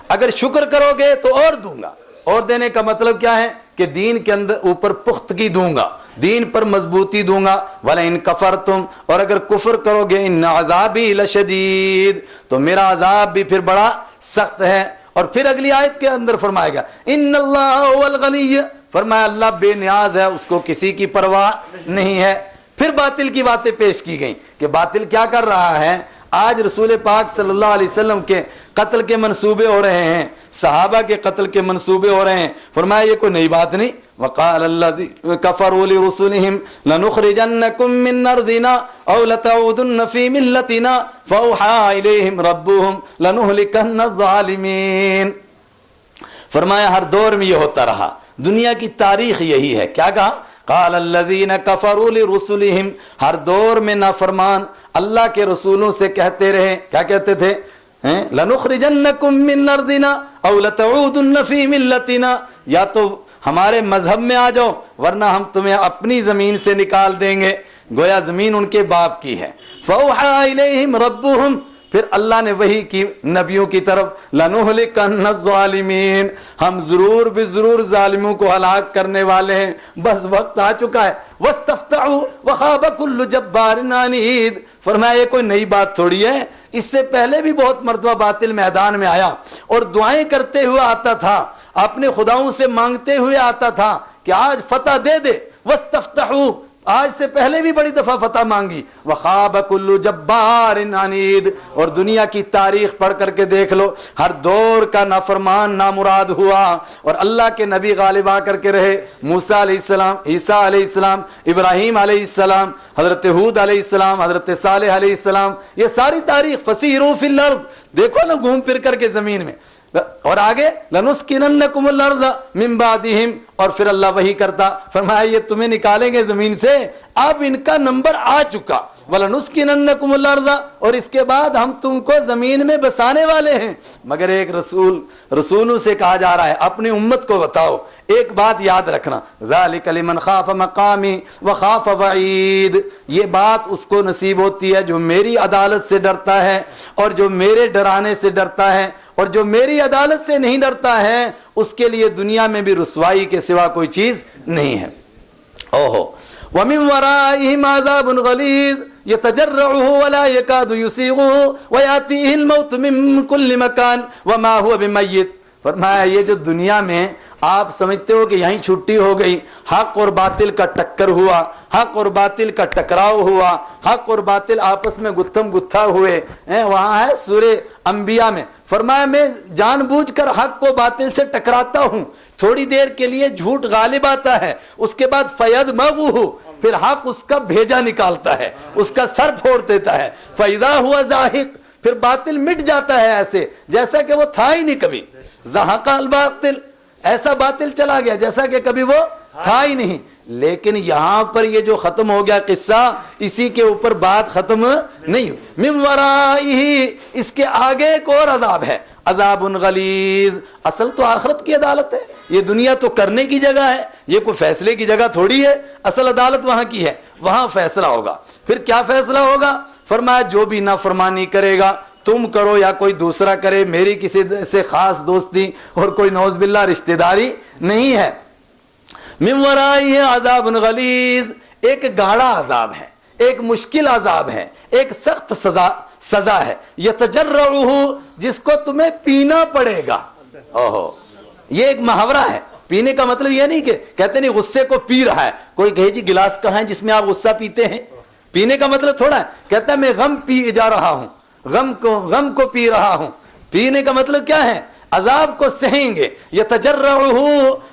اگر شکر کرو گے تو اور دوں گا. اور دینے کا مطلب کیا ہے کہ دین کے اندر اوپر پختگی دوں گا، دین پر مضبوطی دوں گا. وَلَئِن كَفَرْتُمْ، اور اگر کفر کرو گے اِنَّ عَذَابِي لَشَدِيدٌ، تو میرا عذاب بھی پھر بڑا سخت ہے. اور پھر اگلی آیت کے اندر فرمائے گا اِنَّ اللَّهَ هُوَ الْغَنِيُّ، فرمایا اللہ بے نیاز ہے، اس کو کسی کی پرواہ نہیں ہے. پھر باطل کی باتیں پیش کی گئیں کہ باطل کیا کر رہا ہے. آج رسول پاک صلی اللہ علیہ وسلم کے قتل کے منصوبے ہو رہے ہیں، صحابہ کے قتل کے منصوبے ہو رہے ہیں. فرمایا یہ کوئی نئی بات نہیں. وقال الذين كفروا لرسلهم لنخرجنكم من ارضنا او لتعودن في ملتنا فاوحى اليهم ربهم لنهلكن الظالمين. فرمایا ہر دور میں یہ ہوتا رہا، دنیا کی تاریخ یہی ہے. کیا کہا؟ قال الذين كفروا لرسلهم، ہر دور میں نافرمان اللہ کے رسولوں سے کہتے رہے. کیا کہتے تھے؟ لنخرجنكم من ارضنا او لتعودن في ملتنا، یا تو ہمارے مذہب میں آ جاؤ ورنہ ہم تمہیں اپنی زمین سے نکال دیں گے. گویا زمین ان کے باپ کی ہے. فَأَوْحَىٰ إِلَيْهِمْ رَبُّهُمْ، پھر اللہ نے وحی کی نبیوں کی طرف لَنُهْلِكَنَّ الظَّالِمِينَ، ہم ضرور بھی ضرور ظالموں کو ہلاک کرنے والے ہیں، بس وقت آ چکا ہے. وَاسْتَفْتَحُوا وَخَابَ كُلُّ جَبَّارٍ عَنِيدٍ، فرمایا یہ کوئی نئی بات تھوڑی ہے، اس سے پہلے بھی بہت مرتبہ باطل میدان میں آیا اور دعائیں کرتے ہوئے آتا تھا، اپنے خداؤں سے مانگتے ہوئے آتا تھا کہ آج فتح دے دے. وَاسْتَفْتَحُوا، آج سے پہلے بھی بڑی دفعہ فتح مانگی. وَخَابَ كُلُّ جَبَّارٍ عَنِيدٍ، اور دنیا کی تاریخ پڑھ کر کے دیکھ لو، ہر دور کا نافرمان نامراد ہوا اور اللہ کے نبی غالب آ کر کے رہے. موسیٰ علیہ السلام، عیسیٰ علیہ السلام، ابراہیم علیہ السلام، حضرت ہود علیہ السلام، حضرت صالح علیہ السلام، یہ ساری تاریخ. فَسِیرُوا فِی الْأَرْضِ، دیکھو نا گھوم پھر کر کے زمین میں. اور آگے لَنُسْكِنَنَّكُمُ الْأَرْضَ مِن بَعْدِهِمْ، اور پھر اللہ وحی کرتا، فرمایا یہ تمہیں نکالیں گے زمین سے، اب ان کا نمبر آ چکا. وَلَنُسْكِنَنَّكُمُ الْأَرْضَ، اور اس کے بعد ہم تم کو زمین میں بسانے والے ہیں. مگر ایک رسولوں سے کہا جا رہا ہے اپنی امت کو بتاؤ ایک بات یاد رکھنا، ذَلِكَ لِمَنْ خَافَ مَقَامِي وَخَافَ وَعِيدِ، یہ بات اس کو نصیب ہوتی ہے جو میری عدالت سے ڈرتا ہے اور جو میرے ڈرانے سے ڈرتا ہے، اور جو میری عدالت سے نہیں ڈرتا ہے اس کے لیے دنیا میں بھی رسوائی کے سوا کوئی چیز نہیں ہے. اوہو وَمِن وَرَائِهِمْ عَذَابٌ غَلِيظٌ يَتَجَرَّعُهُ وَلَا يَكَادُ يُسِيغُهُ وَيَأْتِيهِ الْمَوْتُ مِن كُلِّ مَكَانٍ وَمَا هُوَ بِمَيِّتٍ. فرمایا یہ جو دنیا میں آپ سمجھتے ہو کہ یہیں چھٹی ہو گئی، حق اور باطل کا ٹکر ہوا، حق اور باطل کا ٹکراؤ ہوا، حق اور باطل آپس میں گتھم گتھا ہوئے. وہاں ہے سورہ انبیاء میں، فرمایا میں جان بوجھ کر حق کو باطل سے ٹکراتا ہوں، تھوڑی دیر کے لیے جھوٹ غالب آتا ہے، اس کے بعد فَيَدْمَغُهُ، پھر حق اس کا بھیجا نکالتا ہے، اس کا سر پھوڑ دیتا ہے. فَإِذَا هُوَ زَاهِقٌ، پھر باطل مٹ جاتا ہے ایسے جیسا کہ وہ تھا ہی نہیں کبھی. زَهَقَ الْبَاطِلُ، ایسا باطل چلا گیا جیسا کہ کبھی وہ تھا ہی نہیں. لیکن یہاں پر یہ جو ختم ہو گیا قصہ، اسی کے اوپر بات ختم نہیں ہوئی. من ورائہ، اس کے آگے ایک اور عذاب ہے، عذاب غلیظ. اصل تو آخرت کی عدالت ہے، یہ دنیا تو کرنے کی جگہ ہے, یہ کوئی فیصلے کی جگہ تھوڑی ہے, اصل عدالت وہاں کی ہے, وہاں فیصلہ ہوگا. پھر کیا فیصلہ ہوگا؟ فرمایا جو بھی نافرمانی کرے گا, تم کرو یا کوئی دوسرا کرے, میری کسی سے خاص دوستی اور کوئی نعوذ باللہ رشتہ داری نہیں ہے. من ورائہ عذاب غلیظ, ایک گاڑا عذاب ہے, ایک مشکل عذاب ہے, ایک سخت سزا ہے. یتجرعہ, جس کو تمہیں پینا پڑے گا. اوہو, یہ ایک محاورہ ہے. پینے کا مطلب یہ نہیں کہ کہتے نہیں غصے کو پی رہا ہے, کوئی کہے جی گلاس کہاں ہے جس میں آپ غصہ پیتے ہیں. پینے کا مطلب تھوڑا ہے, کہتا ہے میں غم پی جا رہا ہوں, غم کو پی رہا ہوں. پینے کا مطلب کیا ہے؟ عذاب کو سہیں گے. یتجرعہ,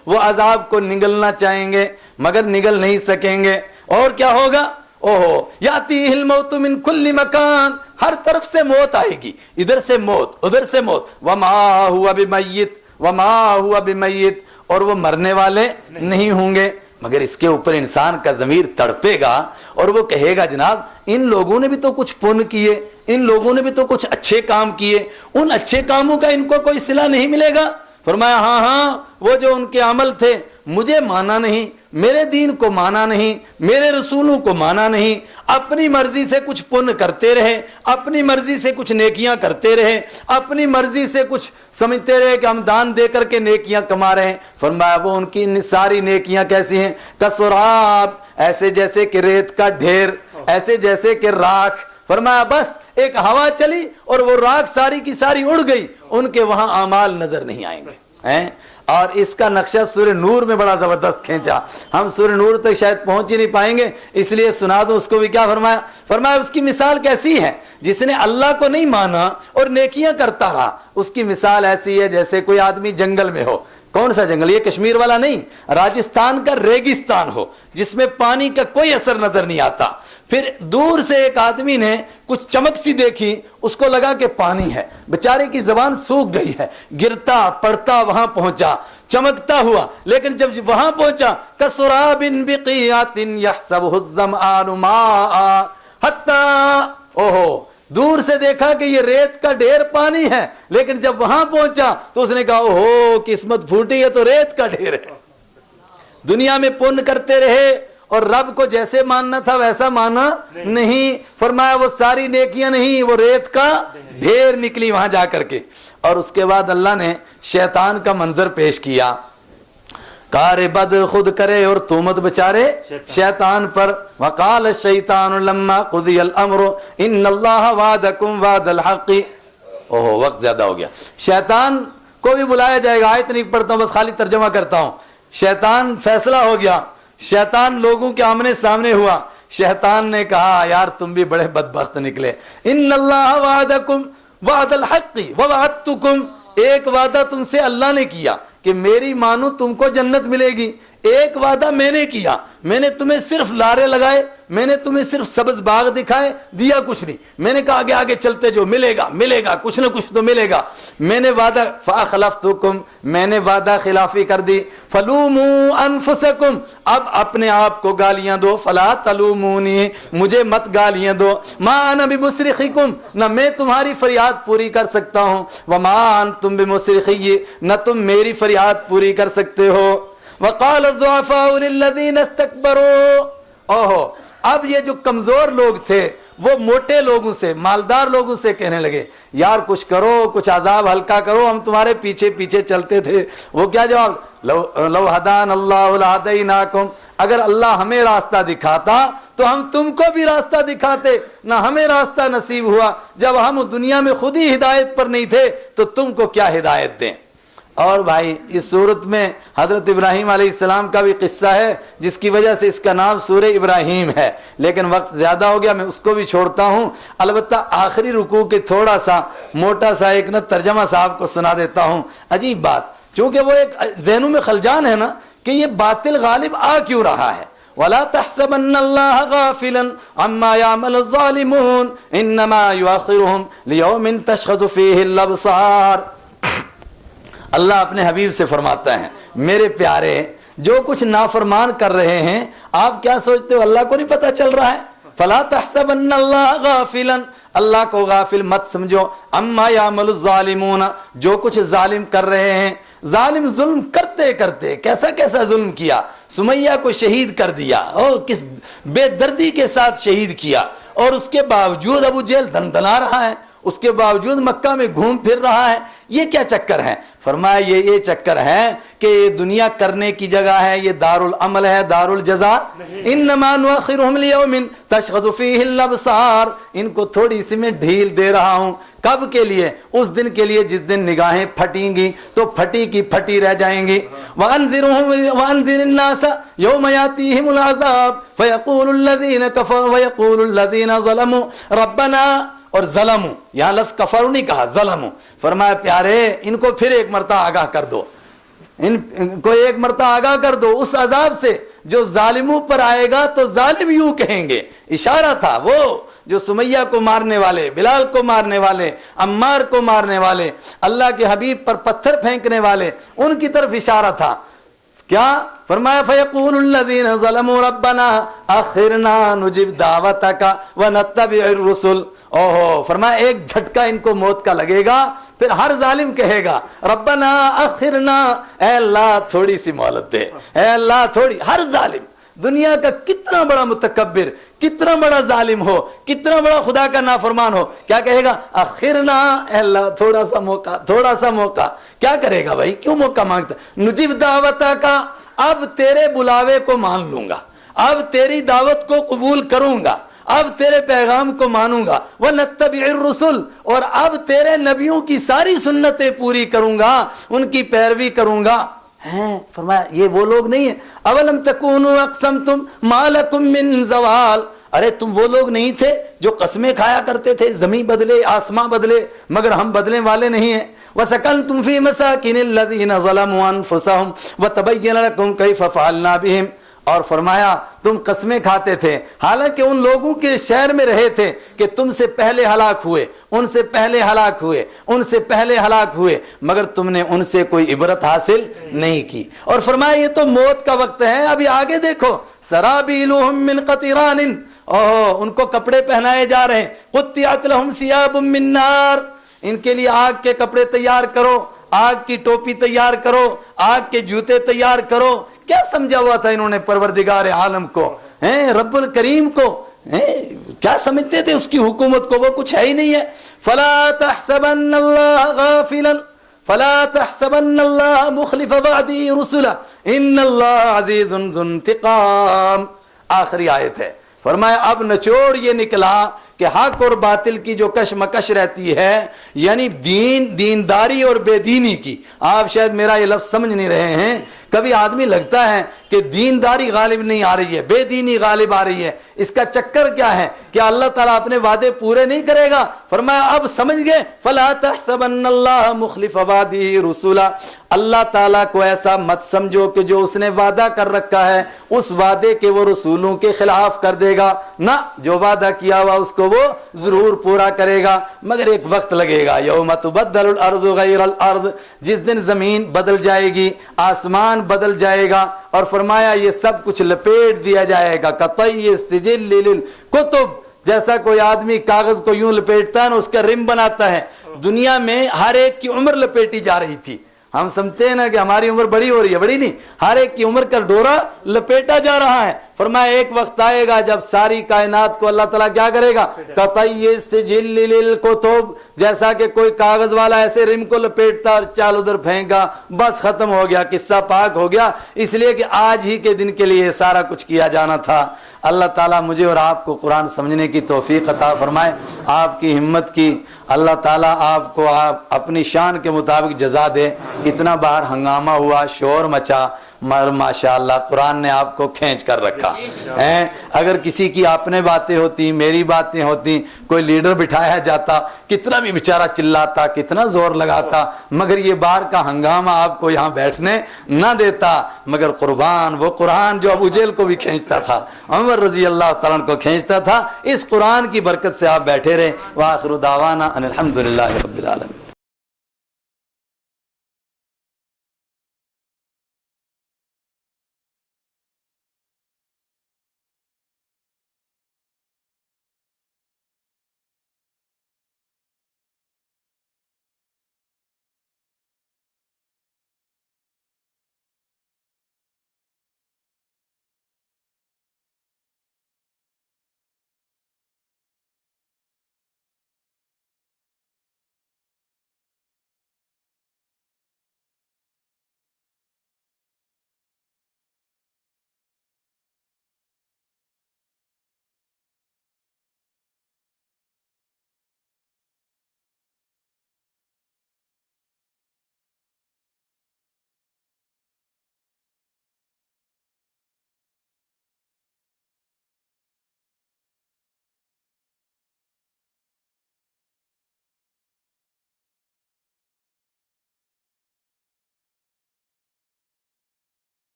وہ عذاب کو نگلنا چاہیں گے مگر نگل نہیں سکیں گے. اور کیا ہوگا؟ اوہو, یاتیہ الموت من کل مکان, ہر طرف سے موت آئے گی, ادھر سے موت ادھر سے موت. وما ہوا بمیت, وما ہوا بمیت, اور وہ مرنے والے نہیں ہوں گے. مگر اس کے اوپر انسان کا ضمیر تڑپے گا اور وہ کہے گا جناب ان لوگوں نے بھی تو کچھ پن کیے, ان لوگوں نے بھی تو کچھ اچھے کام کیے, ان اچھے کاموں کا ان کو کوئی صلہ نہیں ملے گا. فرمایا ہاں, وہ جو ان کے عمل تھے مجھے مانا نہیں, میرے دین کو مانا نہیں, میرے رسولوں کو مانا نہیں, اپنی مرضی سے کچھ پن کرتے رہے, اپنی مرضی سے کچھ نیکیاں کرتے رہے, اپنی مرضی سے کچھ سمجھتے رہے کہ ہم دان دے کر کے نیکیاں کما رہے ہیں. فرمایا وہ ان کی ساری نیکیاں کیسی ہیں؟ کسراب, ایسے جیسے کہ ریت کا ڈھیر, ایسے جیسے کہ راکھ. فرمایا بس ایک ہوا چلی اور وہ راکھ ساری کی ساری اڑ گئی, ان کے وہاں اعمال نظر نہیں آئیں گے. اور اس کا نقشہ سورہ نور میں بڑا زبردست کھینچا. ہم سورہ نور تک شاید پہنچ ہی نہیں پائیں گے, اس لیے سنا دو اس کو بھی. کیا فرمایا؟ فرمایا اس کی مثال کیسی ہے؟ جس نے اللہ کو نہیں مانا اور نیکیاں کرتا رہا, اس کی مثال ایسی ہے جیسے کوئی آدمی جنگل میں ہو. کون سا جنگل؟ یہ کشمیر والا نہیں, راجستھان کا ریگستان ہو جس میں پانی کا کوئی اثر نظر نہیں آتا. پھر دور سے ایک آدمی نے کچھ چمک سی دیکھی, اس کو لگا کہ پانی ہے, بیچارے کی زبان سوکھ گئی ہے, گرتا پڑتا وہاں پہنچا, چمکتا ہوا. لیکن جب وہاں پہنچا, کسراب بقیعۃ یحسبہ الظمآن ماء, حتی, اوہو, دور سے دیکھا کہ یہ ریت کا ڈھیر پانی ہے, لیکن جب وہاں پہنچا تو اس نے کہا اوہو قسمت پھوٹی ہے, تو ریت کا ڈھیر ہے. دنیا میں پن کرتے رہے اور رب کو جیسے ماننا تھا ویسا مانا نہیں. فرمایا وہ ساری نیکیاں نہیں, وہ ریت کا ڈھیر نکلی وہاں جا کر کے. اور اس کے بعد اللہ نے شیطان کا منظر پیش کیا. کار بد خود کرے اور تہمت بچارے شیطان پر. وقال الشیطان لما قضی الامر ان اللہ وعدکم وعد الحق. اوہ وقت زیادہ ہو گیا. شیطان کو بھی بلایا جائے گا, آیت نہیں پڑھتا ہوں بس خالی ترجمہ کرتا ہوں. شیطان فیصلہ ہو گیا, شیطان لوگوں کے آمنے سامنے ہوا. شیطان نے کہا یار تم بھی بڑے بدبخت نکلے. ان اللہ وعدکم وعد الحق ووعدتکم, ایک وعدہ تم سے اللہ نے کیا کہ میری مانو تم کو جنت ملے گی. ایک وعدہ میں نے کیا, میں نے تمہیں صرف لارے لگائے, میں نے تمہیں صرف سبز باغ دکھائے, دیا کچھ نہیں. میں نے کہا آگے آگے چلتے جو ملے گا ملے گا, کچھ نہ کچھ تو ملے گا. میں نے وعدہ فاخلفتکم, میں نے وعدہ خلافی کر دی. فلوموا انفسکم, اب اپنے آپ کو گالیاں دو. فلا تلومونی, مجھے مت گالیاں دو. ما انا بمصرخکم, نہ میں تمہاری فریاد پوری کر سکتا ہوں. وما انتم بمصرخی, نہ تم میری فریاد پوری کر سکتے ہو. وقال الضعفاء للذین استکبروا, اوہو, اب یہ جو کمزور لوگ تھے وہ موٹے لوگوں سے, مالدار لوگوں سے کہنے لگے یار کچھ کرو, کچھ عذاب ہلکا کرو, ہم تمہارے پیچھے پیچھے چلتے تھے. وہ کیا جواب؟ لو ہدان اللہ لہدیناکم, اگر اللہ ہمیں راستہ دکھاتا تو ہم تم کو بھی راستہ دکھاتے. نہ ہمیں راستہ نصیب ہوا, جب ہم دنیا میں خود ہی ہدایت پر نہیں تھے تو تم کو کیا ہدایت دیں. اور بھائی اس صورت میں حضرت ابراہیم علیہ السلام کا بھی قصہ ہے جس کی وجہ سے اس کا نام سورہ ابراہیم ہے. لیکن وقت زیادہ ہو گیا, میں اس کو بھی چھوڑتا ہوں. البتہ آخری رکوع کے تھوڑا سا موٹا سا ایک نہ ترجمہ صاحب کو سنا دیتا ہوں. عجیب بات, چونکہ وہ ایک ذہنوں میں خلجان ہے نا کہ یہ باطل غالب آ کیوں رہا ہے. وَلَا تَحْسَبَنَّ اللَّهَ غَافِلًا عَمَّا يَعْمَلُ الظَّالِمُونَ إِنَّمَا يُؤَخِّرُهُمْ لِيَوْمٍ تَشْخَصُ فِيهِ الْأَبْصَارُ. اللہ اپنے حبیب سے فرماتا ہے میرے پیارے جو کچھ نافرمان کر رہے ہیں آپ کیا سوچتے ہو اللہ کو نہیں پتہ چل رہا ہے؟ فلا تحسبن اللہ غافلا اللہ کو غافل مت سمجھو، اما یعمل الظالمون، جو کچھ ظالم کر رہے ہیں، ظالم ظلم کرتے کرتے کیسا کیسا ظلم کیا، سمیہ کو شہید کر دیا، اور کس بے دردی کے ساتھ شہید کیا، اور اس کے باوجود ابو جہل دندنا رہا ہے، اس کے باوجود مکہ میں گھوم پھر رہا ہے، یہ کیا چکر ہے؟ فرمایا یہ چکر ہے کہ یہ دنیا کرنے کی جگہ ہے، یہ دار العمل ہے، دار الجزاء، انما نؤخرهم لیوم تشخص فیہ الابصار، ان کو تھوڑی سی میں ڈھیل دے رہا ہوں، کب کے لیے؟ اس دن کے لیے جس دن نگاہیں پھٹیں گی تو پھٹی کی پھٹی رہ جائیں گی۔ وَأَنذِرِ النَّاسَ يَوْمَ يَأْتِيهِمُ الْعَذَابُ فَيَقُولُ الَّذِينَ كَفَرُوا وَيَقُولُ الَّذِينَ ظَلَمُوا رَبَّنَا، اور ظلموا، یہاں لفظ کفروا نہیں کہا، ظلموا، فرمایا پیارے ان کو پھر ایک مرتبہ آگاہ کر دو، ان کو ایک مرتبہ آگاہ کر دو اس عذاب سے جو ظالموں پر آئے گا، تو ظالم یوں کہیں گے، اشارہ تھا وہ جو سمیہ کو مارنے والے، بلال کو مارنے والے، عمار کو مارنے والے، اللہ کے حبیب پر پتھر پھینکنے والے، ان کی طرف اشارہ تھا۔ کیا فرمایا؟ فیقول الذین ظلموا ربنا اخرنا نجب دعوتک ونتبع الرسل، اوہو، فرمایا ایک جھٹکا ان کو موت کا لگے گا، پھر ہر ظالم کہے گا ربنا اخرنا، اے اللہ تھوڑی سی مہلت دے، اے اللہ تھوڑی، ہر ظالم دنیا کا کتنا بڑا متکبر، کتنا بڑا ظالم ہو، کتنا بڑا خدا کا نافرمان ہو، کیا کہے گا؟ اخرنا، اے اللہ تھوڑا سا موقع، تھوڑا سا موقع۔ کیا کرے گا بھائی؟ کیوں موقع مانگتا؟ نجیب دعوتہ کا، اب تیرے بلاوے کو مان لوں گا، اب تیری دعوت کو قبول کروں گا، اب تیرے پیغام کو مانوں گا، وَنَتَّبِعِ الرُّسُلِ، اور اب تیرے نبیوں کی ساری سنتیں پوری کروں گا، ان کی پیروی کروں گا۔ ہیں فرمایا یہ وہ لوگ نہیں ہیں، اولم تکونوا اقسمتم ما لکم من زوال، ارے تم وہ لوگ نہیں تھے جو قسمیں کھایا کرتے تھے زمین بدلے آسمان بدلے مگر ہم بدلنے والے نہیں ہیں، وسکنتم فی مساکن الذین ظلموا انفسہم وتبین لکم کیف فعلنا بہم، اور فرمایا تم قسمیں کھاتے تھے حالانکہ ان لوگوں کے شہر میں رہے تھے کہ تم سے پہلے ہلاک ہوئے، ان سے پہلے ہلاک ہوئے، ان سے پہلے ہلاک ہوئے، مگر تم نے ان سے کوئی عبرت حاصل نہیں کی۔ اور فرمایا یہ تو موت کا وقت ہے، ابھی آگے دیکھو، سرابیلہم من قطران، ان کو کپڑے پہنائے جا رہے ہیں، قطعت لہم ثیاب من نار، ان کے لیے آگ کے کپڑے تیار کرو، آگ کی ٹوپی تیار کرو، آگ کے جوتے تیار کرو۔ کیا سمجھا ہوا تھا انہوں نے پروردگار عالم کو، رب الکریم کو؟ کیا سمجھتے تھے اس کی حکومت کو؟ وہ کچھ ہے ہی نہیں ہے۔ فلا تحسبن اللہ غافلا فلا تحسبن اللہ مخلف وعدہ رسلا ان اللہ عزیز ذو انتقام، آخری آیت ہے۔ فرمایا اب نچوڑ یہ نکلا کہ حق اور باطل کی جو کشمکش رہتی ہے، یعنی دینداری اور بے دینی کی، آپ شاید میرا یہ لفظ سمجھ نہیں رہے ہیں، کبھی آدمی لگتا ہے کہ دینداری غالب نہیں آ رہی ہے، بے دینی غالب آ رہی ہے، اس کا چکر کیا ہے؟ کہ اللہ تعالیٰ اپنے وعدے پورے نہیں کرے گا۔ فرمایا اب سمجھ گئے، فلا تحسبن اللہ مخلف وعدہ رسولا، اللہ تعالیٰ کو ایسا مت سمجھو کہ جو اس نے وعدہ کر رکھا ہے اس وعدے کے وہ رسولوں کے خلاف کر دے گا، نہ، جو وعدہ کیا ہوا اس کو وہ ضرور پورا کرے گا، مگر ایک وقت لگے گا۔ یوم تبدل الارض غیر الارض، جس دن زمین بدل جائے گی، آسمان بدل جائے گا، اور فرمایا یہ سب کچھ لپیٹ دیا جائے گا، کطی سجل للکتب، جیسا کوئی آدمی کاغذ کو یوں لپیٹتا ہے نا، اس کا رم بناتا ہے۔ دنیا میں ہر ایک کی عمر لپیٹی جا رہی تھی، ہم سمجھتے ہیں نا کہ ہماری عمر بڑی ہو رہی ہے، بڑی نہیں، ہر ایک کی عمر کا ڈورا لپیٹا جا رہا ہے۔ فرمایا ایک وقت آئے گا جب ساری کائنات کو اللہ تعالیٰ کیا کرے گا؟ قطعی سجل للکتب، جیسا کہ کوئی کاغذ والا ایسے رم کو لپیٹتا اور چال ادھر پھینکا، بس ختم ہو گیا، قصہ پاک ہو گیا، اس لیے کہ آج ہی کے دن کے لیے یہ سارا کچھ کیا جانا تھا۔ اللہ تعالیٰ مجھے اور آپ کو قرآن سمجھنے کی توفیق عطا فرمائے، آپ کی ہمت کی اللہ تعالیٰ آپ کو اپنی شان کے مطابق جزا دے۔ کتنا باہر ہنگامہ ہوا، شور مچا، مگر ماشاءاللہ قرآن نے آپ کو کھینچ کر رکھا ہے۔ اگر کسی کی اپنے باتیں ہوتی، میری باتیں ہوتی، کوئی لیڈر بٹھایا جاتا، کتنا بھی بیچارہ چلاتا، کتنا زور لگاتا، مگر یہ باہر کا ہنگامہ آپ کو یہاں بیٹھنے نہ دیتا، مگر قربان وہ قرآن جو ابو جہل کو بھی کھینچتا تھا، عمر رضی اللہ تعالیٰ کو کھینچتا تھا، اس قرآن کی برکت سے آپ بیٹھے رہے۔ وآخر دعوانا ان الحمدللہ رب العالمین۔